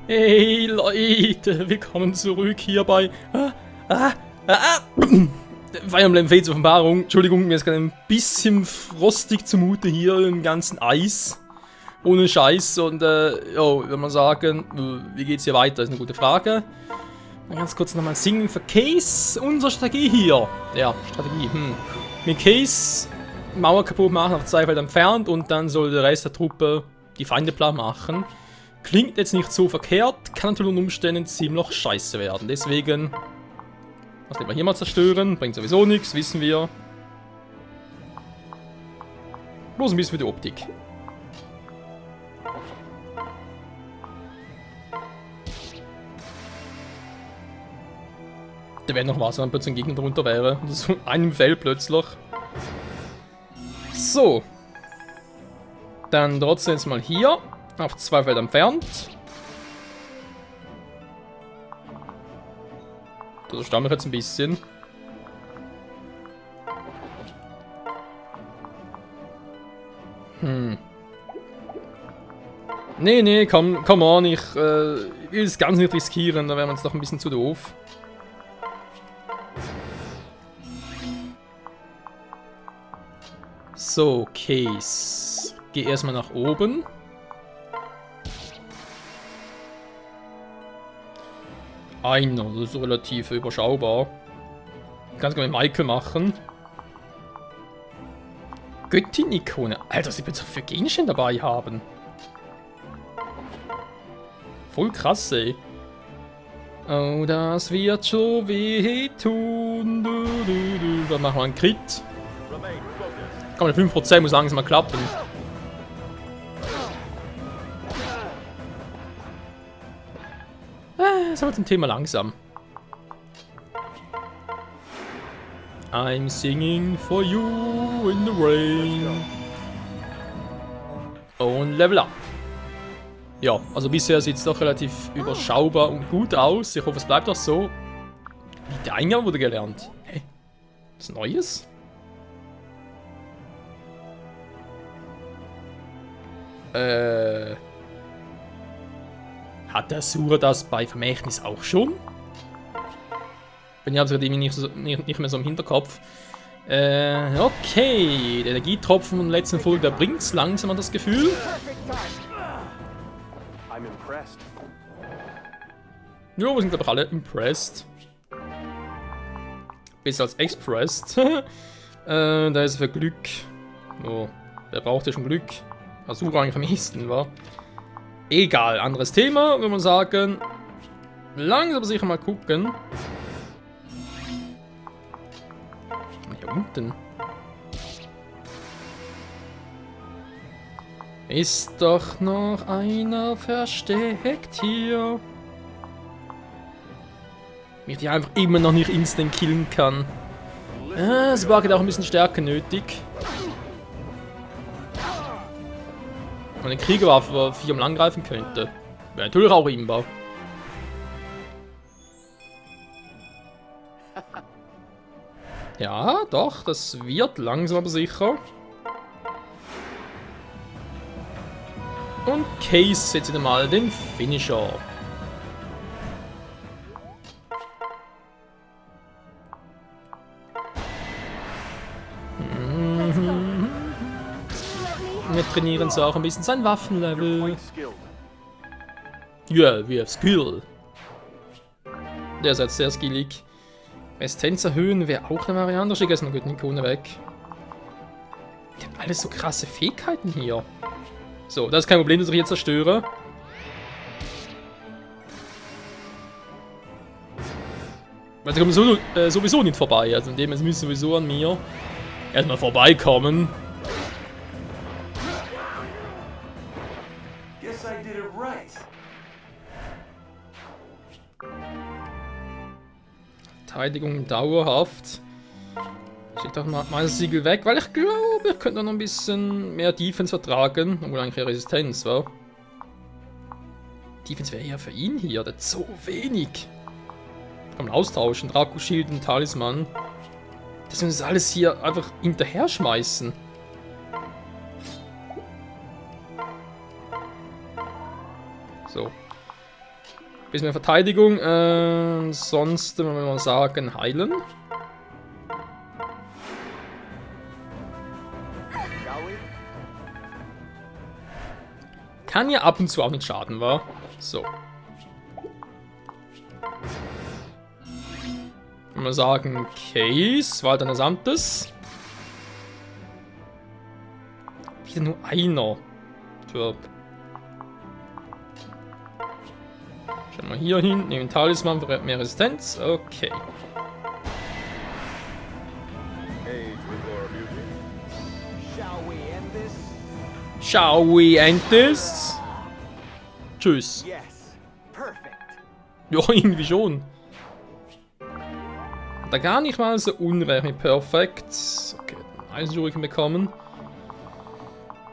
Hey Leute, willkommen zurück hier bei Fire Emblem Fates Offenbarung. Entschuldigung, mir ist gerade ein bisschen frostig zumute hier im ganzen Eis. Ohne Scheiß und wenn man sagen, wie geht's hier weiter, ist eine gute Frage. Mal ganz kurz nochmal singen für Case, unsere Strategie hier. Ja, Strategie, Mit Case Mauer kaputt machen, auf 2 Felder entfernt und dann soll der Rest der Truppe die Feinde platt machen. Klingt jetzt nicht so verkehrt, kann natürlich unter Umständen ziemlich scheiße werden. Deswegen, was nehmen wir hier mal zerstören, bringt sowieso nichts, wissen wir. Bloß ein bisschen für die Optik. Da wäre noch was, wenn plötzlich ein Gegner drunter wäre. Und so einem Feld plötzlich. So. Dann trotzdem jetzt mal hier. Auf 2 Felder entfernt. Das erstaunt mich jetzt ein bisschen. Nee, come on, ich will es ganz nicht riskieren, da wären wir uns doch ein bisschen zu doof. So, Case. Geh erstmal nach oben. Einer, das ist relativ überschaubar. Kannst du mit Michael machen. Göttin-Ikone. Alter, was die bitte für Genschen dabei haben. Voll krass, ey. Oh, das wird so weh tun. Dann machen wir einen Crit. Komm, 5% muss langsam mal klappen. Das ist zum Thema langsam. I'm singing for you in the rain. Und Level up. Ja, also bisher sieht es doch relativ überschaubar und gut aus. Ich hoffe, es bleibt auch so. Wie der Eingang wurde gelernt. Hä? Was Neues? Hat der Sura das bei Vermächtnis auch schon? Ich habe es gerade irgendwie nicht mehr so im Hinterkopf. Okay. Der Energietropfen von der letzten Folge, der bringt es langsam an das Gefühl. Ja, wir sind glaube ich alle impressed. Besser als expressed. Da ist für Glück. Oh, wer braucht ja schon Glück? Asura eigentlich am ehesten, war. Egal, anderes Thema, würde man sagen. Langsam aber sicher mal gucken. Hier unten. Ist doch noch einer versteckt hier. Mich die einfach immer noch nicht instant killen kann. Das war auch ein bisschen Stärke nötig. Und eine Kriegerwaffe, wo 4 mal angreifen könnte. Wäre natürlich auch imbar. Ja, doch, das wird langsam aber sicher. Und Case setzt wieder mal den Finisher. Wir trainieren so auch ein bisschen sein Waffenlevel. Ja, wir haben Skill. Der ist jetzt sehr skillig. Resistenz erhöhen wäre auch eine Variante. Schick jetzt noch guten Ikone weg. Die haben alles so krasse Fähigkeiten hier. So, das ist kein Problem, dass ich jetzt zerstöre. Weil sie kommen sowieso nicht vorbei. Also in dem müssen sowieso an mir erstmal vorbeikommen. Verteidigung dauerhaft. Schick doch mal das Siegel weg, weil ich glaube, ich könnte noch ein bisschen mehr Defense vertragen. Obwohl eigentlich eine Resistenz war. Defense wäre ja für ihn hier, der hat so wenig. Kann man austauschen, Draco-Schild und Talisman. Das müssen wir alles hier einfach hinterher schmeißen. So. Bisschen mehr Verteidigung. Sonst würde man sagen, heilen. Kann ja ab und zu auch nicht schaden, wa? So. Wenn wir sagen, Case, war dann Samtes. Wieder nur einer. Schauen wir hier hin, nehmen Talisman für mehr Resistenz. Okay. Shall we end this? Tschüss. Ja, irgendwie schon. Hat er gar nicht mal so unrecht mit perfekt. Okay, Eisenschuriken bekommen.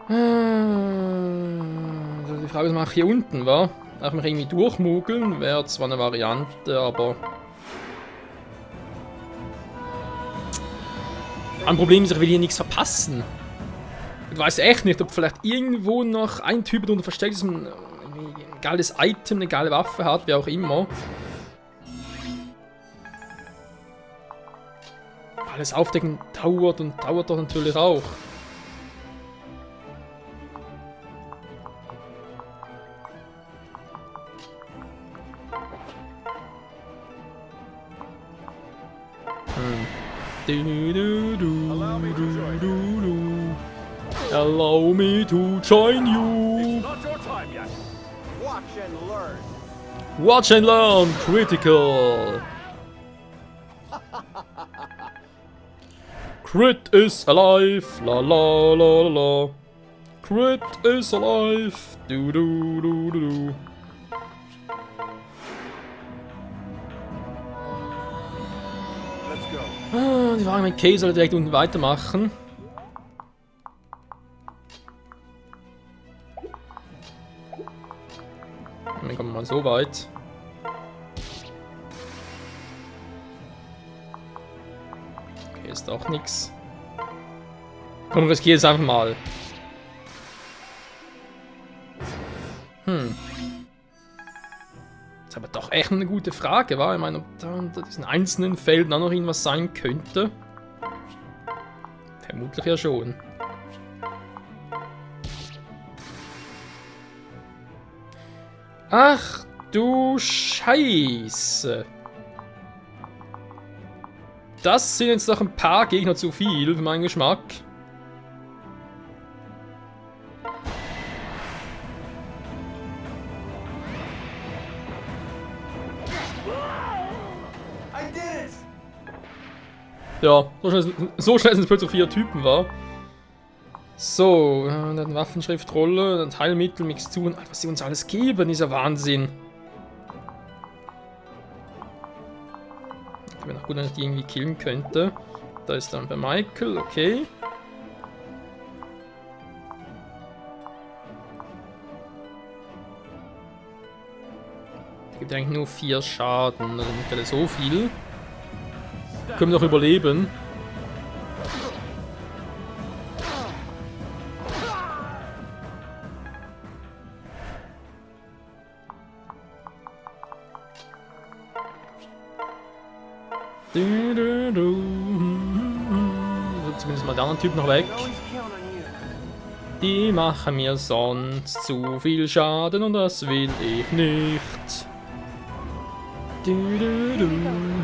Die Frage ist, mache ich hier unten, wa? Darf mich irgendwie durchmogeln? Wäre zwar eine Variante, aber... Ein Problem ist, ich will hier nichts verpassen. Ich weiß echt nicht, ob vielleicht irgendwo noch ein Typ darunter versteckt ist, ein geiles Item, eine geile Waffe hat, wie auch immer. Alles aufdecken dauert und dauert doch natürlich auch. Allow me to join you. Watch and learn. Critical. Crit is alive. La la la la la. Crit is alive. Du du du du du. Die Frage mit K soll direkt unten weitermachen. Dann kommen wir mal so weit. Okay, ist auch nix. Komm, riskier es einfach mal. Das ist aber doch echt eine gute Frage, war? Ich meine, ob da unter diesen einzelnen Feldern auch noch irgendwas sein könnte. Vermutlich ja schon. Ach du Scheiße. Das sind jetzt noch ein paar Gegner zu viel für meinen Geschmack. Ja, so schnell sind es plötzlich 4 Typen, war. So, dann Waffenschriftrolle, dann Heilmittel, Mixturen, was sie uns alles geben, dieser Wahnsinn. Wäre noch gut, wenn ich die irgendwie killen könnte. Da ist dann bei Michael, okay. Der gibt eigentlich nur 4 Schaden, also nicht alle so viel. Können wir noch überleben. Zumindest mal der andere Typ noch weg. Die machen mir sonst zu viel Schaden und das will ich nicht.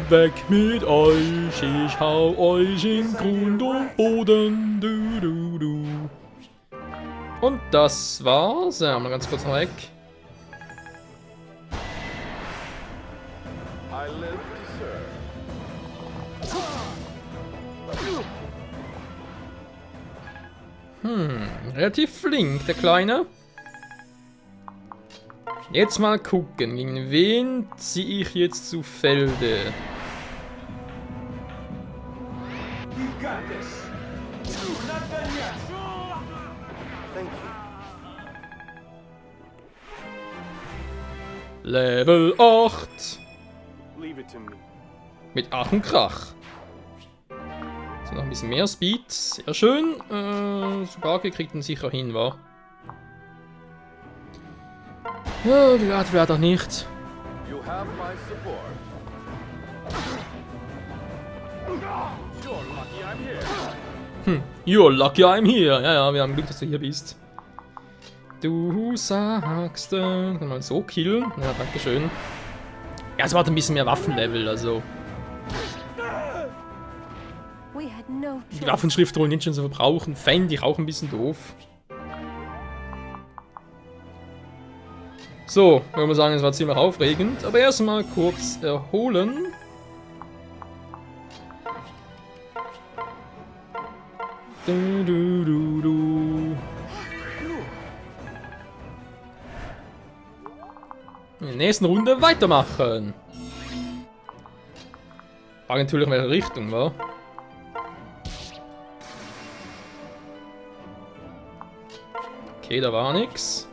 Weg mit euch, ich hau euch in Grund und Boden. Und das war's. Ja, mal ganz kurz noch weg. Relativ flink, der Kleine. Jetzt mal gucken, gegen wen ziehe ich jetzt zu Felde? Level 8. Mit Ach und Krach. So, noch ein bisschen mehr Speed. Sehr schön. Subaki kriegt ihn sicher hin, wa? Ja, die Werte wäre doch nicht. You have my support. You're lucky I'm here. You're lucky I'm here. Ja, ja, wir haben Glück, dass du hier bist. Du sagst, kann man so killen? Ja, dankeschön. Ja, es macht ein bisschen mehr Waffenlevel, also. Die Waffenschriftrollen nicht schon so verbrauchen, fände ich auch ein bisschen doof. So, würde man sagen, es war ziemlich aufregend, aber erstmal kurz erholen. Du, du, du, du. In der nächsten Runde weitermachen. Frage natürlich in welche Richtung, wa? Okay, da war nix.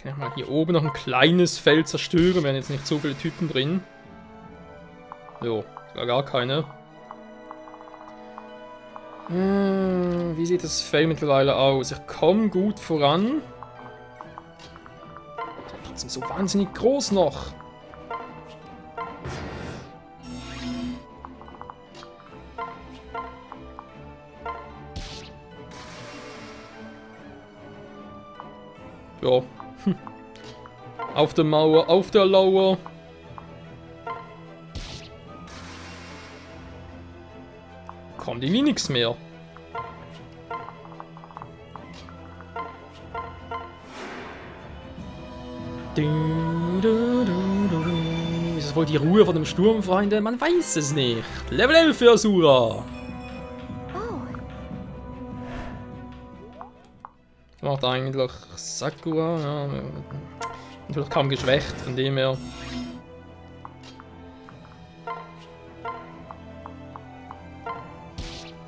Kann ich mal hier oben noch ein kleines Feld zerstören, wären jetzt nicht so viele Typen drin. Jo, gar keine. Wie sieht das Feld mittlerweile aus? Ich komme gut voran. Ist ja trotzdem so wahnsinnig groß noch. Ja. Auf der Mauer, auf der Lauer. Kommt irgendwie nichts mehr. Ist das wohl die Ruhe von dem Sturm, Freunde? Man weiß es nicht. Level 11 für Asura. Macht eigentlich Sakura, ja, natürlich kaum geschwächt, von dem her.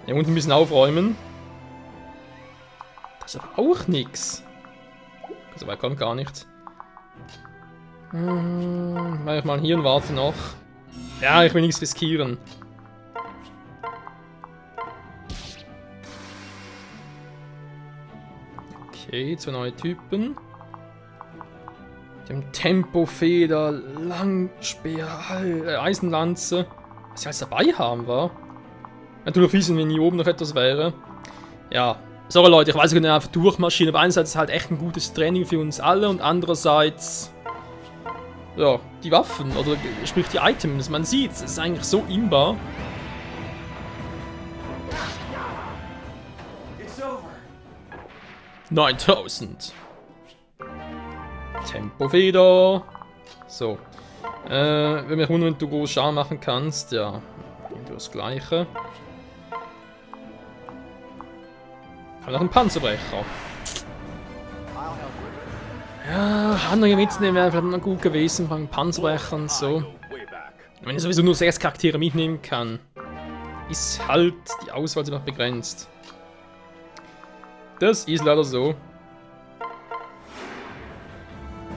Hier unten ein bisschen aufräumen. Das ist aber auch nix. So weit kommt gar nicht. Mach ich mal hier und warte noch. Ja, ich will nichts riskieren. Okay, 2 neue Typen. Dem Tempofeder, Langspeer, Eisenlanze. Was sie alles dabei haben, war. Natürlich wissen, wenn hier oben noch etwas wäre. Ja, sorry Leute, ich weiß, wir können einfach durchmarschieren, aber einerseits ist es halt echt ein gutes Training für uns alle und andererseits... Ja, die Waffen, oder sprich die Items, man sieht, es ist eigentlich so imbar. It's over. 9000. Tempofeder. So. Wenn mich wundern, wenn du groß Schaden machen kannst, ja. Du das gleiche. Haben noch einen Panzerbrecher. Ja, andere mitzunehmen wäre vielleicht noch gut gewesen, von Panzerbrechern und so. Wenn ich sowieso nur 6 Charaktere mitnehmen kann, ist halt die Auswahl ziemlich begrenzt. Das ist leider so.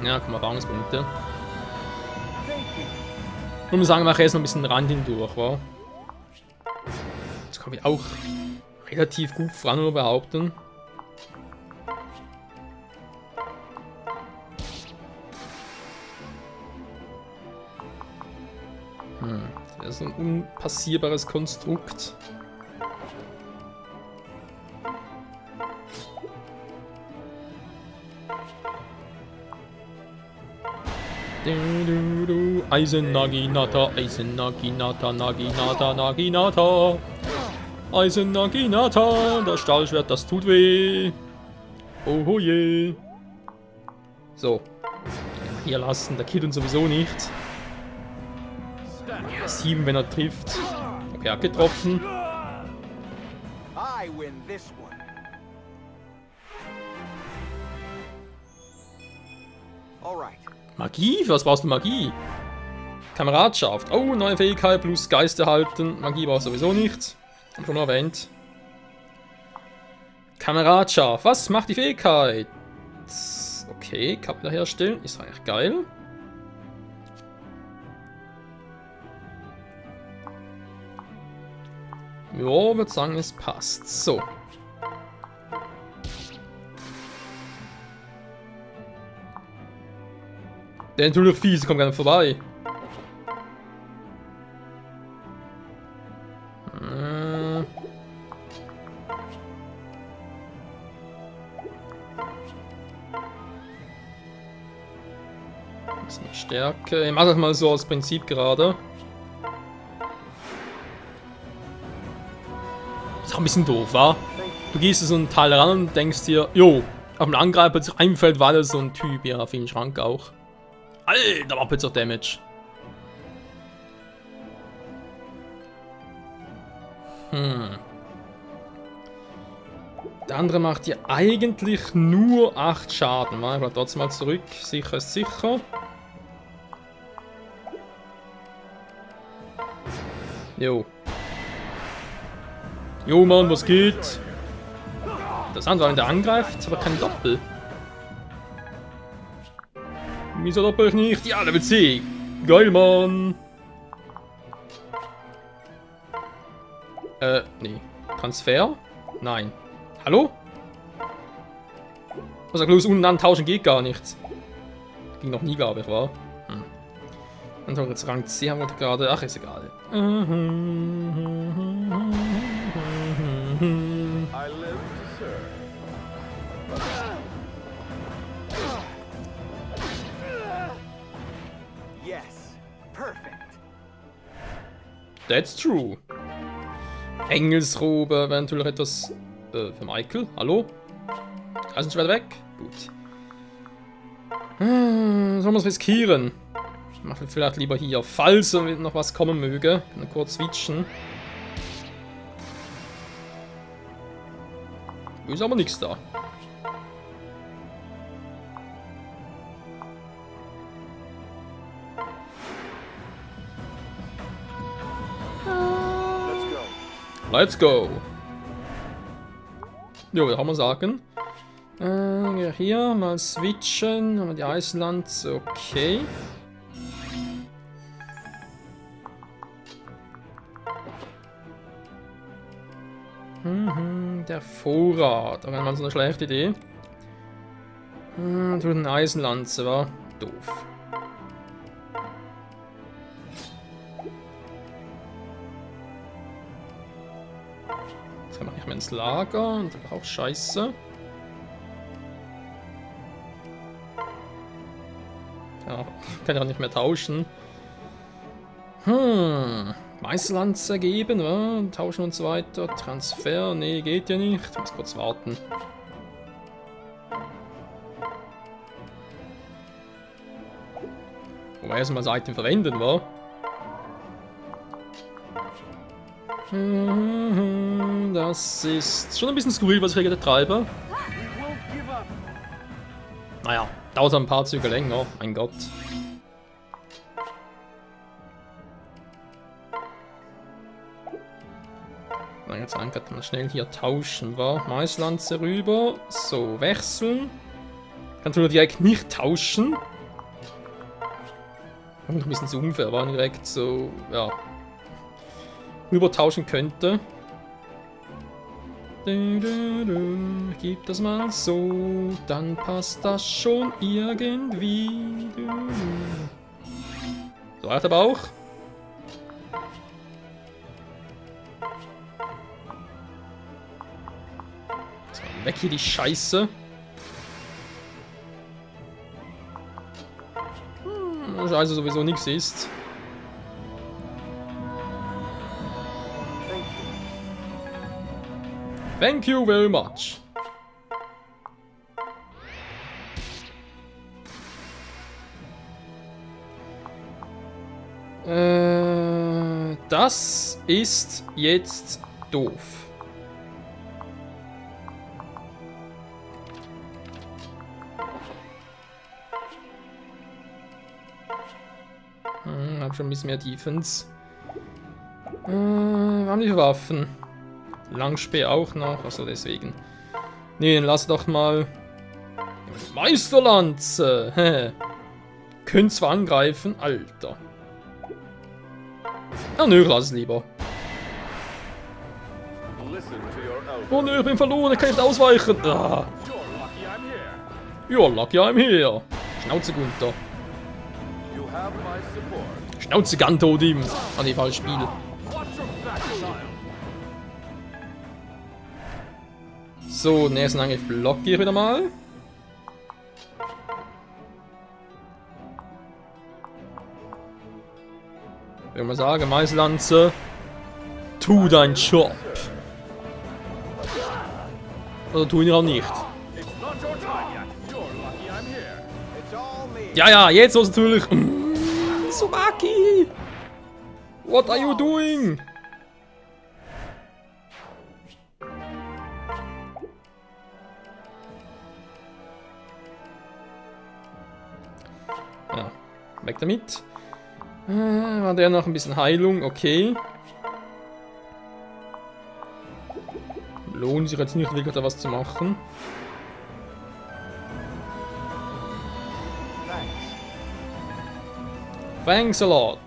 Ja, komm, Erfahrungspunkte. Ich muss sagen, mache ich jetzt noch ein bisschen Rand hindurch, wa? Das kann ich auch relativ gut voran oder behaupten. Das ist ein unpassierbares Konstrukt. Eisen Naginata, Eisen Naginata, Naginata, Naginata. Eisen Naginata, das Stahlschwert, das tut weh. Oh je. So. Hier lassen, der killt uns sowieso nicht. 7, wenn er trifft. Okay, er hat getroffen. I win this one. All right. Magie? Für was brauchst du Magie? Kameradschaft. Oh, neue Fähigkeit plus Geist erhalten. Magie brauchst du sowieso nicht. Hab schon erwähnt. Kameradschaft. Was macht die Fähigkeit? Okay, kann wieder herstellen. Ist eigentlich geil. Ja, würde sagen, es passt. So. Der ist natürlich fies, kommt gar nicht vorbei. Bisschen Stärke. Ich mach das mal so als Prinzip gerade. Ist auch ein bisschen doof, wa? Du gehst in so einen Teil ran und denkst dir, jo, auf den Angreifer plötzlich einfällt, war das so ein Typ, ja, auf den Schrank auch. Alter, war plötzlich Damage. Der andere macht hier eigentlich nur 8 Schaden. Ich bleib trotzdem mal zurück. Sicher ist sicher. Jo. Jo, Mann, was geht? Das andere, wenn der angreift, ist aber kein Doppel. Wieso doppel ich nicht? Ja, Level C. Geil, Mann. Nee. Transfer? Nein. Hallo? Was ist los? Unten antauschen geht gar nichts. Ging noch nie, glaube ich, war. Und dann jetzt Rang C haben wir gerade. Ach, ist egal. I live to serve. Yes, perfect. That's true. Engelsrobe wäre natürlich etwas für Michael. Hallo? Da sind schon weit weg. Gut. Sollen wir es riskieren? Ich mache vielleicht lieber hier, falls noch was kommen möge. Kann kurz switchen. Ist aber nichts da. Let's go. Jo, was haben wir sagen? Hier mal switchen. Haben wir die Eislanze. Okay. Der Vorrat. Da wäre mal so eine schlechte Idee. Durch eine Eisenlanze war doof. Jetzt kann man nicht mehr ins Lager und das ist auch scheiße. Ja, kann ja auch nicht mehr tauschen. Meisterlanze geben, ja, tauschen und so weiter. Transfer, nee, geht ja nicht. Ich muss kurz warten. Wobei erstmal Seiten verwenden war. Das ist schon ein bisschen skurril, was ich hier treibe. Naja, dauert ein paar Züge länger, mein Gott. Jetzt kann man schnell hier tauschen, war Maislanze rüber. So, wechseln. Kannst du nur direkt nicht tauschen. Noch ein bisschen zu unfair, war direkt so, ja. Rüber tauschen könnte. Gib das mal so, dann passt das schon irgendwie. So, hat er aber auch. Weg hier die Scheiße. Scheiße sowieso nichts ist. Thank you very much. Das ist jetzt doof. Hab schon ein bisschen mehr Defense. Wir haben die Waffen. Langspeer auch noch, also deswegen. Nee, dann lass doch mal. Meisterlanze! Könnt zwar angreifen, Alter. Ah nö, lass es lieber. listen to your elder. Oh nö, ich bin verloren, ich kann nicht ausweichen. Ah. You're lucky I'm here. Ja, lucky I'm here. Schnauze Gunther. You have my support. Schnauze Gantodim. An die falsche Spiel. Watch your back, child. So, nächsten Angriff blockiere ich wieder mal. Würde man sagen, Meißlanze, tu deinen Job. Oder tu ihn auch nicht. It's not your time yet. You're lucky I'm here. It's all me. Ja, ja, jetzt los natürlich. Tsubaki! What are you doing? Ja, weg damit. War der noch ein bisschen Heilung? Okay. Lohnt sich jetzt nicht wirklich da was zu machen. Thanks a lot.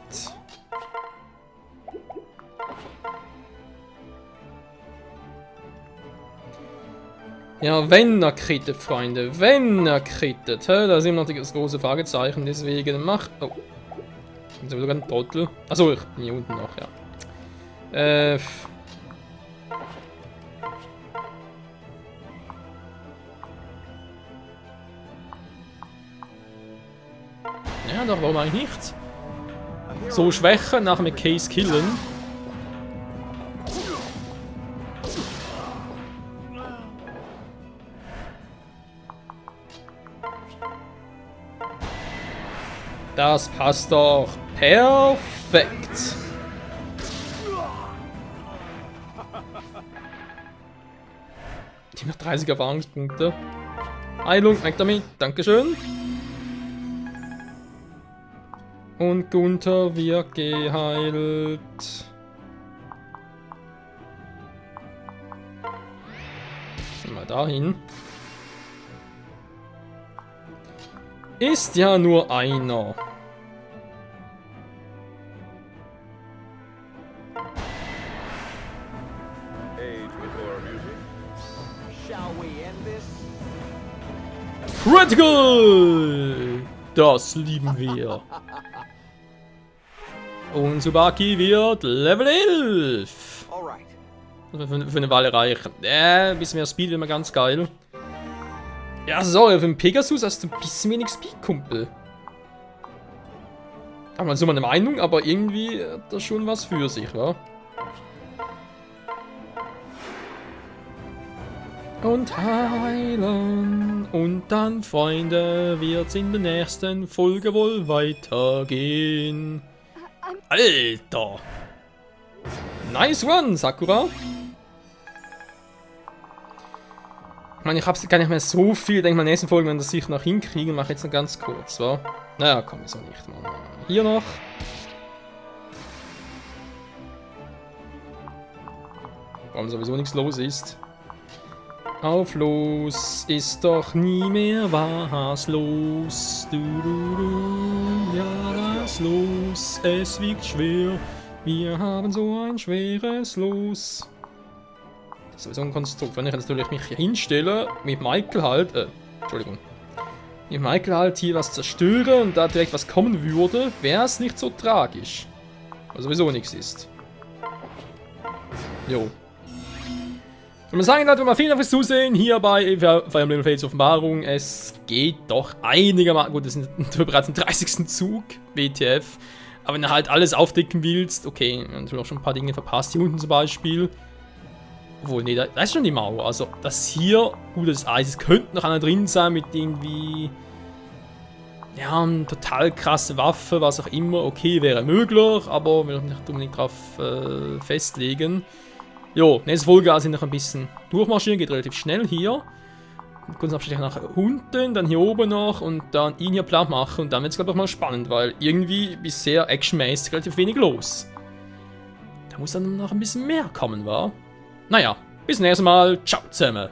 Ja, wenn er crittet, Freunde. Wenn er crittet. Da ist immer noch das große Fragezeichen. Deswegen macht... Oh. Ich bin sogar ein Trottel. Achso, ich bin hier unten noch, ja. Ja, doch, warum eigentlich nicht? So schwächen, nachher mit Case killen. Das passt doch perfekt. Die noch 30 Erfahrungspunkte. Heilung, weg damit, dankeschön. Und Gunther wird geheilt. Mal dahin. Ist ja nur einer. Age before music. Shall we end this? Critical! Das lieben wir. Und Tsubaki wird Level 11. Alright. Für eine Weile reichen. Ein bisschen mehr Speed wäre immer ganz geil. Ja, sorry, für den Pegasus hast du ein bisschen wenig Speed, Kumpel. Haben wir so mal eine Meinung, aber irgendwie hat das schon was für sich, wa? Und heilen. Und dann, Freunde, wird's in der nächsten Folge wohl weitergehen. Alter! Nice one, Sakura! Ich meine, ich hab's gar nicht mehr so viel. Ich denke mal, in der nächsten Folge, wenn wir das sicher noch hinkriegen, mache ich jetzt noch ganz kurz, wa? Naja, komm, so nicht, Mann. Hier noch. Warum sowieso nichts los ist. Auf los, ist doch nie mehr was los. Du, du, du, ja, das Los, es wiegt schwer. Wir haben so ein schweres Los. Das ist sowieso ein Konstrukt. Wenn ich jetzt natürlich mich hier hinstelle, mit Michael halt, Entschuldigung. Mit Michael halt hier was zerstöre und da direkt was kommen würde, wäre es nicht so tragisch. Weil sowieso nichts ist. Jo. Ich würde sagen, Leute, vielen Dank fürs Zusehen hier bei Fire Emblem Fates Offenbarung. Es geht doch einigermaßen. Gut, das ist bereits im 30. Zug, WTF. Aber wenn du halt alles aufdecken willst, okay, dann hast du auch schon ein paar Dinge verpasst. Hier unten zum Beispiel. Obwohl, nee, da ist schon die Mauer. Also, das hier, gutes Eis. Es könnte noch einer drin sein mit irgendwie. Ja, eine total krasse Waffe, was auch immer. Okay, wäre möglich, aber will ich nicht unbedingt drauf festlegen. Jo, nächste Folge sind noch ein bisschen durchmarschieren, geht relativ schnell hier. Kurz Abstecher nach unten, dann hier oben noch und dann ihn hier platt machen und dann wird es glaube ich mal spannend, weil irgendwie bisher actionmäßig relativ wenig los. Da muss dann noch ein bisschen mehr kommen, wa? Naja, bis zum nächsten Mal, ciao zusammen.